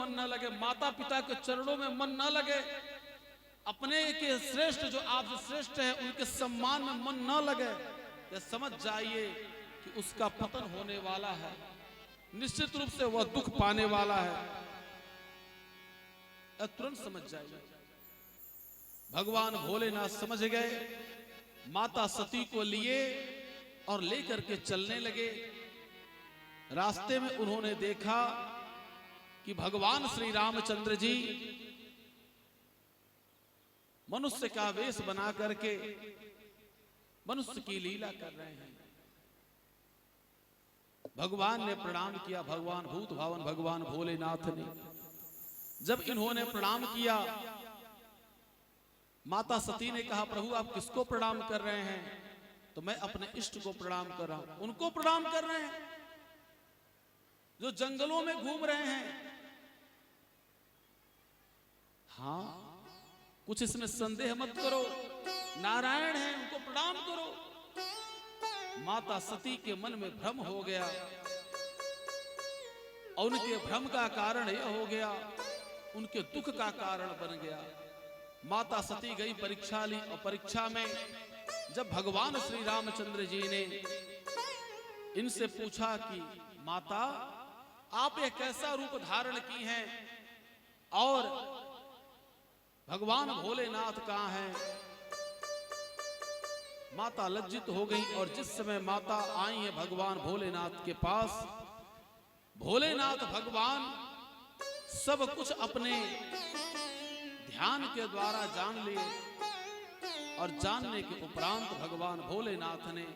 मन न लगे, माता पिता के चरणों में मन न लगे, अपने के श्रेष्ठ जो आपसे श्रेष्ठ है उनके सम्मान में मन न लगे, तो समझ जाइए कि उसका पतन होने वाला है, निश्चित रूप से वह दुख पाने वाला है। तुरंत समझ जाइए। भगवान भोलेनाथ समझ गए, माता सती को लिए और लेकर के चलने लगे। रास्ते में उन्होंने देखा कि भगवान श्री रामचंद्र जी मनुष्य का वेश बना करके मनुष्य की लीला कर रहे हैं। भगवान ने प्रणाम किया, भगवान भूत भावन भगवान भोलेनाथ ने जब इन्होंने प्रणाम किया, माता सती ने कहा, प्रभु आप किसको प्रणाम कर रहे हैं? तो मैं अपने इष्ट को प्रणाम कर रहा हूं। उनको प्रणाम कर रहे हैं जो जंगलों में घूम रहे हैं। हां, कुछ इसमें संदेह मत करो, नारायण है, उनको प्रणाम करो। माता सती के मन में भ्रम हो गया और उनके भ्रम का कारण यह हो गया, उनके दुख का कारण बन गया। माता सती गई, परीक्षा ली, और परीक्षा में जब भगवान श्री रामचंद्र जी ने इनसे पूछा कि माता आप एक कैसा रूप धारण की हैं और भगवान भोलेनाथ कहां हैं? माता लज्जित हो गई, और जिस समय माता आई है भगवान भोलेनाथ के पास, भोलेनाथ भगवान सब कुछ अपने ध्यान के द्वारा जान लिए, और जानने के उपरांत भगवान भोलेनाथ ने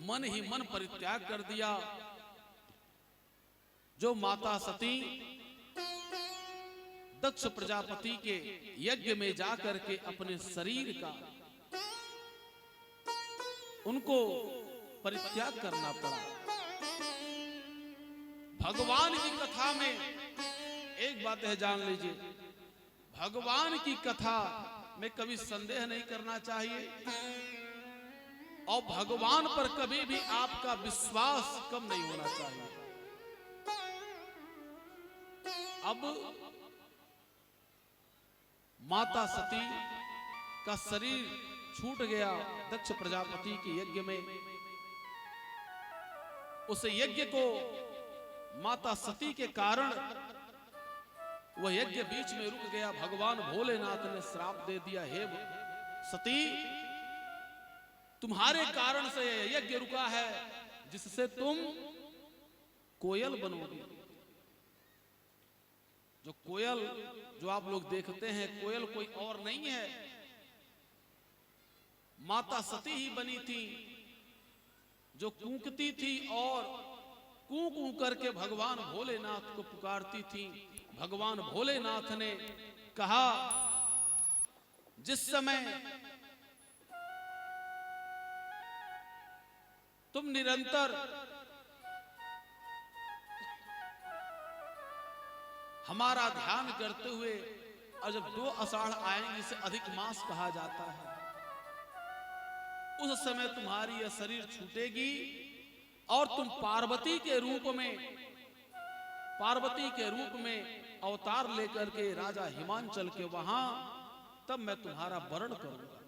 मन ही मन परित्याग कर दिया। जो माता सती दक्ष प्रजापति के यज्ञ में जाकर के अपने शरीर का उनको परित्याग करना पड़ा। भगवान की कथा में एक बात है, जान लीजिए, भगवान की कथा में कभी संदेह नहीं करना चाहिए, और भगवान पर कभी भी आपका विश्वास कम नहीं होना चाहिए। अब माता सती का शरीर छूट गया दक्ष प्रजापति के यज्ञ में। उस यज्ञ को माता सती के कारण वह यज्ञ बीच में रुक गया। भगवान भोलेनाथ ने श्राप दे दिया, हे सती तुम्हारे कारण से यज्ञ रुका है, जिससे तुम कोयल बनोगी। जो कोयल जो आप लोग देखते हैं, कोयल कोई और नहीं है, माता सती ही बनी थी, जो कूकती थी और कू कू करके भगवान भोलेनाथ को पुकारती थी। भगवान भोलेनाथ ने कहा, जिस समय तुम निरंतर हमारा ध्यान करते हुए, और जब 2 आषाढ़ आएंगे, इसे अधिक मास कहा जाता है, उस समय तुम्हारी यह शरीर छूटेगी और तुम पार्वती के रूप में अवतार लेकर के राजा हिमांचल के वहां, तब मैं तुम्हारा वरण करूंगा।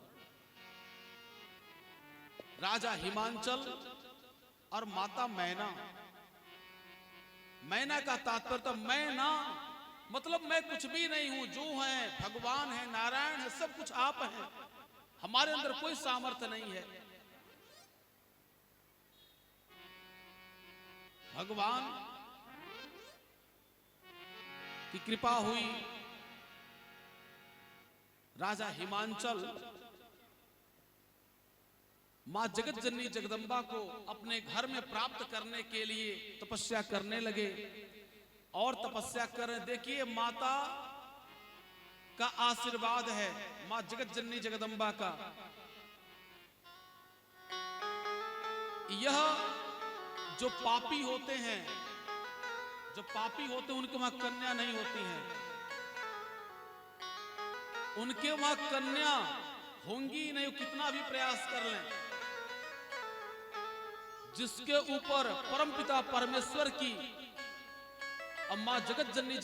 राजा हिमांचल और माता मैना, मैना का तात्पर्य मैना मतलब मैं कुछ भी नहीं हूं, जो है भगवान है, नारायण है, सब कुछ आप हैं, हमारे अंदर कोई सामर्थ्य नहीं है। भगवान की कृपा हुई, राजा हिमांचल मां जगत जननी जगदम्बा को अपने घर में प्राप्त करने के लिए तपस्या करने लगे, और तपस्या कर रहे। देखिए, माता का आशीर्वाद है, मां जगत जननी जगदम्बा का। यह जो पापी होते हैं, उनके वहां कन्या नहीं होती हैं, उनके वहां कन्या होंगी नहीं, कितना भी प्रयास कर लें। जिसके ऊपर परमपिता परमेश्वर की, अम्मा जगत जननी